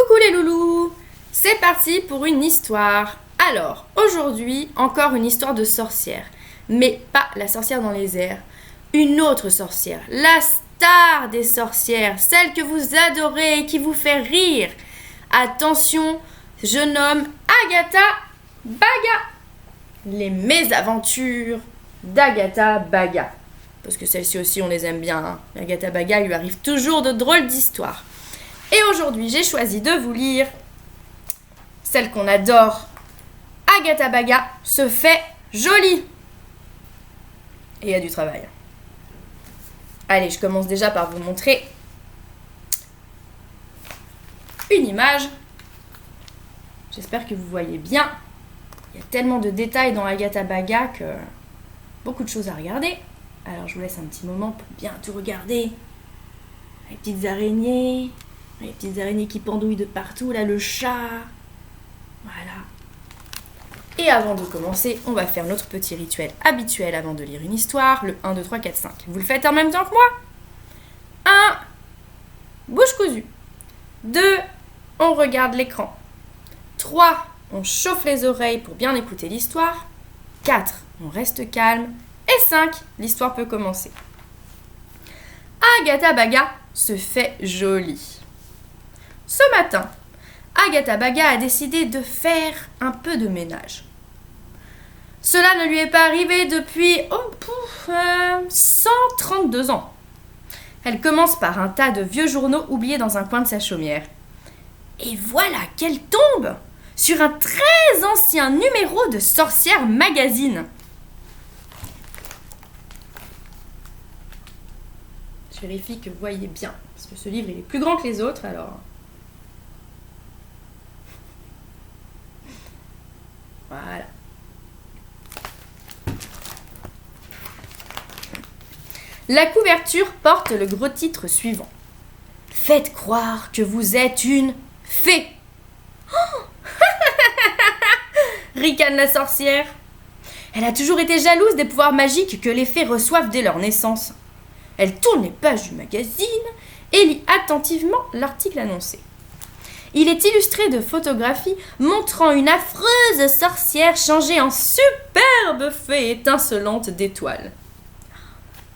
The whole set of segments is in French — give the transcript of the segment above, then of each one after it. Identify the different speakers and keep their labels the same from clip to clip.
Speaker 1: Coucou les loulous, c'est parti pour une histoire. Alors, aujourd'hui, encore une histoire de sorcière. Mais pas la sorcière dans les airs, une autre sorcière, la star des sorcières, celle que vous adorez et qui vous fait rire. Attention, je nomme Agatha Baga. Les mésaventures d'Agatha Baga. Parce que celles-ci aussi, on les aime bien. Hein. Agatha Baga, il lui arrive toujours de drôles d'histoires. Et aujourd'hui, j'ai choisi de vous lire celle qu'on adore. Agatha Baga se fait jolie. Et il y a du travail. Allez, je commence déjà par vous montrer une image. J'espère que vous voyez bien. Il y a tellement de détails dans Agatha Baga que beaucoup de choses à regarder. Alors, je vous laisse un petit moment pour bien tout regarder. Les petites araignées. Les petites araignées qui pendouillent de partout, là, le chat. Voilà. Et avant de commencer, on va faire notre petit rituel habituel avant de lire une histoire, le 1, 2, 3, 4, 5. Vous le faites en même temps que moi ? 1. Bouche cousue. 2. On regarde l'écran. 3. On chauffe les oreilles pour bien écouter l'histoire. 4. On reste calme. Et 5. L'histoire peut commencer. Agatha Baga se fait jolie. Ce matin, Agatha Baga a décidé de faire un peu de ménage. Cela ne lui est pas arrivé depuis 132 ans. Elle commence par un tas de vieux journaux oubliés dans un coin de sa chaumière. Et voilà qu'elle tombe sur un très ancien numéro de Sorcière Magazine. Je vérifie que vous voyez bien, parce que ce livre il est plus grand que les autres, alors... Voilà. La couverture porte le gros titre suivant. Faites croire que vous êtes une fée. Oh ricane la sorcière. Elle a toujours été jalouse des pouvoirs magiques que les fées reçoivent dès leur naissance. Elle tourne les pages du magazine et lit attentivement l'article annoncé. Il est illustré de photographies montrant une affreuse sorcière changée en superbe fée étincelante d'étoiles.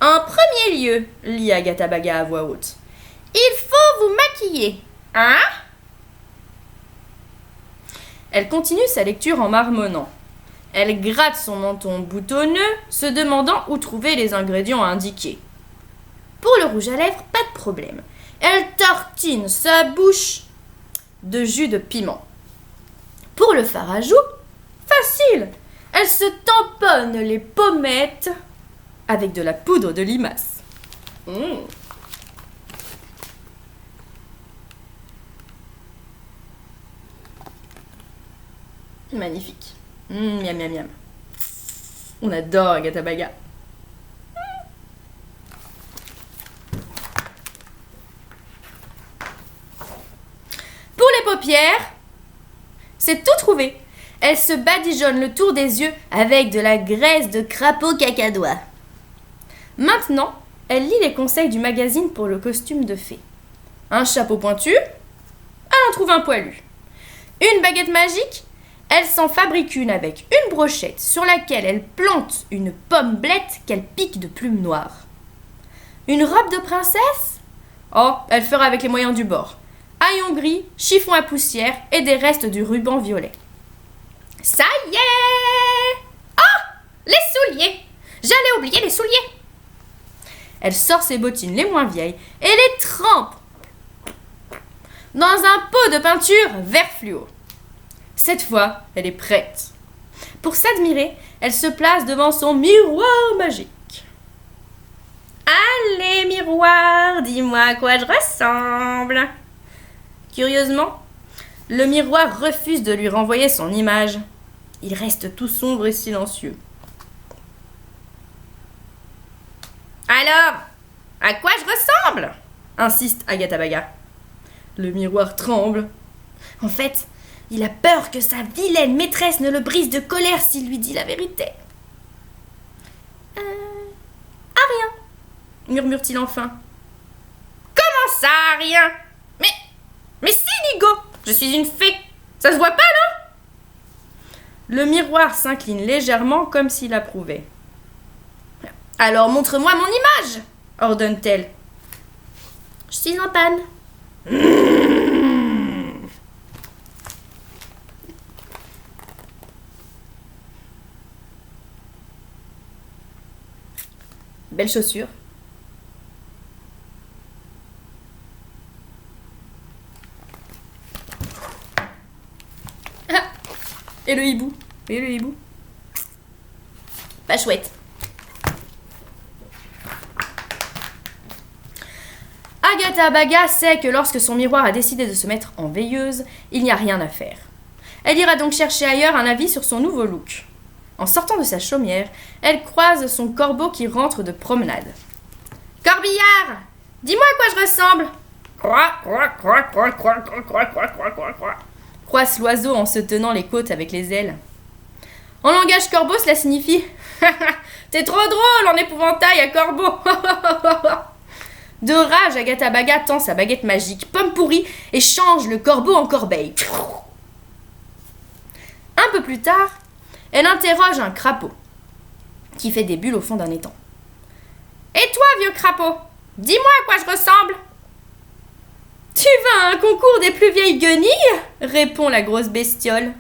Speaker 1: En premier lieu, lit Agatha Baga à voix haute, il faut vous maquiller, hein ? Elle continue sa lecture en marmonnant. Elle gratte son menton boutonneux, se demandant où trouver les ingrédients indiqués. Pour le rouge à lèvres, pas de problème. Elle tartine sa bouche de jus de piment. Pour le fard à joues, facile. Elle se tamponne les pommettes avec de la poudre de limace. Magnifique. Miam miam miam. On adore Agatha Baga. Pour les paupières, c'est tout trouvé. Elle se badigeonne le tour des yeux avec de la graisse de crapaud cacadois. Maintenant, elle lit les conseils du magazine pour le costume de fée. Un chapeau pointu, elle en trouve un poilu. Une baguette magique, elle s'en fabrique une avec une brochette sur laquelle elle plante une pomme blette qu'elle pique de plumes noires. Une robe de princesse ? Oh, elle fera avec les moyens du bord. Haillons gris, chiffon à poussière et des restes du ruban violet. Ça y est ! Oh ! Les souliers ! J'allais oublier les souliers ! Elle sort ses bottines les moins vieilles et les trempe dans un pot de peinture vert fluo. Cette fois, elle est prête. Pour s'admirer, elle se place devant son miroir magique. Allez, miroir, dis-moi à quoi je ressemble. Curieusement, le miroir refuse de lui renvoyer son image. Il reste tout sombre et silencieux. Alors, à quoi je ressemble ? Insiste Agatha Baga. Le miroir tremble. En fait, il a peur que sa vilaine maîtresse ne le brise de colère s'il lui dit la vérité. À rien, murmure-t-il enfin. Comment ça, rien ? Mais si, Nigo, Je suis une fée. Ça se voit pas, non? Le miroir s'incline légèrement comme s'il approuvait. Alors montre-moi mon image, ordonne-t-elle. Je suis en panne. Belle chaussure. Ah, et le hibou. Pas chouette. Agatha Baga sait que lorsque son miroir a décidé de se mettre en veilleuse, il n'y a rien à faire. Elle ira donc chercher ailleurs un avis sur son nouveau look. En sortant de sa chaumière, elle croise son corbeau qui rentre de promenade. « Corbillard, dis-moi à quoi je ressemble !»« croisse l'oiseau en se tenant les côtes avec les ailes. En langage corbeau, cela signifie « T'es trop drôle en épouvantail à corbeau !» De rage, Agatha Baga tend sa baguette magique, pomme pourrie, et change le corbeau en corbeille. Un peu plus tard, elle interroge un crapaud qui fait des bulles au fond d'un étang. « Et toi, vieux crapaud, dis-moi à quoi je ressemble !»« Tu vas à un concours des plus vieilles guenilles ?» répond la grosse bestiole.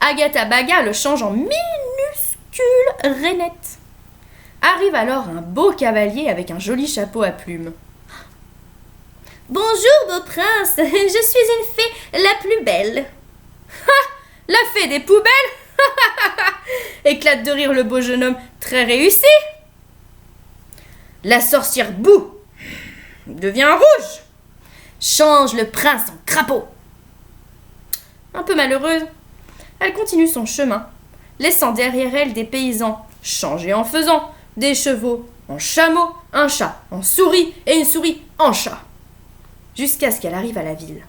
Speaker 1: Agatha Baga le change en minuscule rainette. Arrive alors un beau cavalier avec un joli chapeau à plumes. « Bonjour, beau prince, je suis une fée la plus belle. »« Ha, la fée des poubelles !» éclate de rire le beau jeune homme, très réussi. La sorcière boue, devient rouge, change le prince en crapaud. Un peu malheureuse, elle continue son chemin, laissant derrière elle des paysans changer en faisant, des chevaux en chameaux, un chat en souris et une souris en chat. Jusqu'à ce qu'elle arrive à la ville.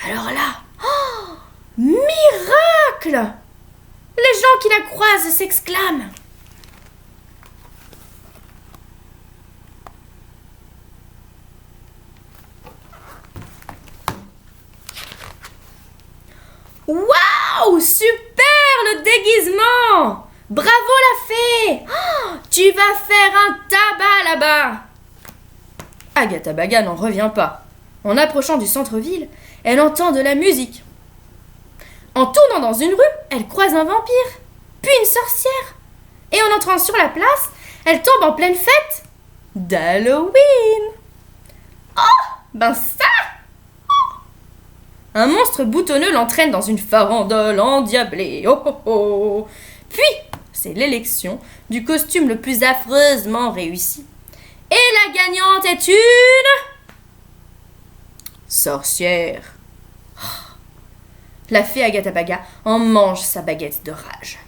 Speaker 1: Alors là, oh, miracle! Les gens qui la croisent s'exclament. Waouh! Super le déguisement! Bravo la fée! Oh, tu vas faire un tabac là-bas! Agatha Baga n'en revient pas. En approchant du centre-ville, elle entend de la musique. En tournant dans une rue, elle croise un vampire, puis une sorcière. Et en entrant sur la place, elle tombe en pleine fête d'Halloween. Oh, ben ça! Un monstre boutonneux l'entraîne dans une farandole endiablée. Oh oh oh! Puis, c'est l'élection du costume le plus affreusement réussi. Et la gagnante est une... sorcière. La fée Agatha Baga en mange sa baguette de rage.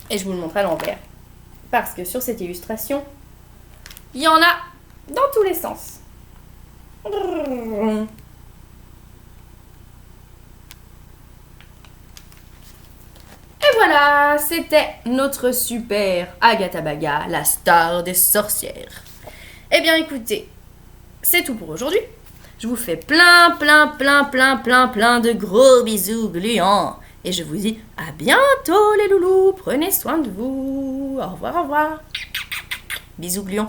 Speaker 1: Et je vous le montre à l'envers. Parce que sur cette illustration, il y en a dans tous les sens. Et voilà, c'était notre super Agatha Baga, la star des sorcières. Eh bien écoutez, c'est tout pour aujourd'hui. Je vous fais plein de gros bisous gluants. Et je vous dis à bientôt les loulous. Prenez soin de vous. Au revoir, au revoir. Bisous gluants.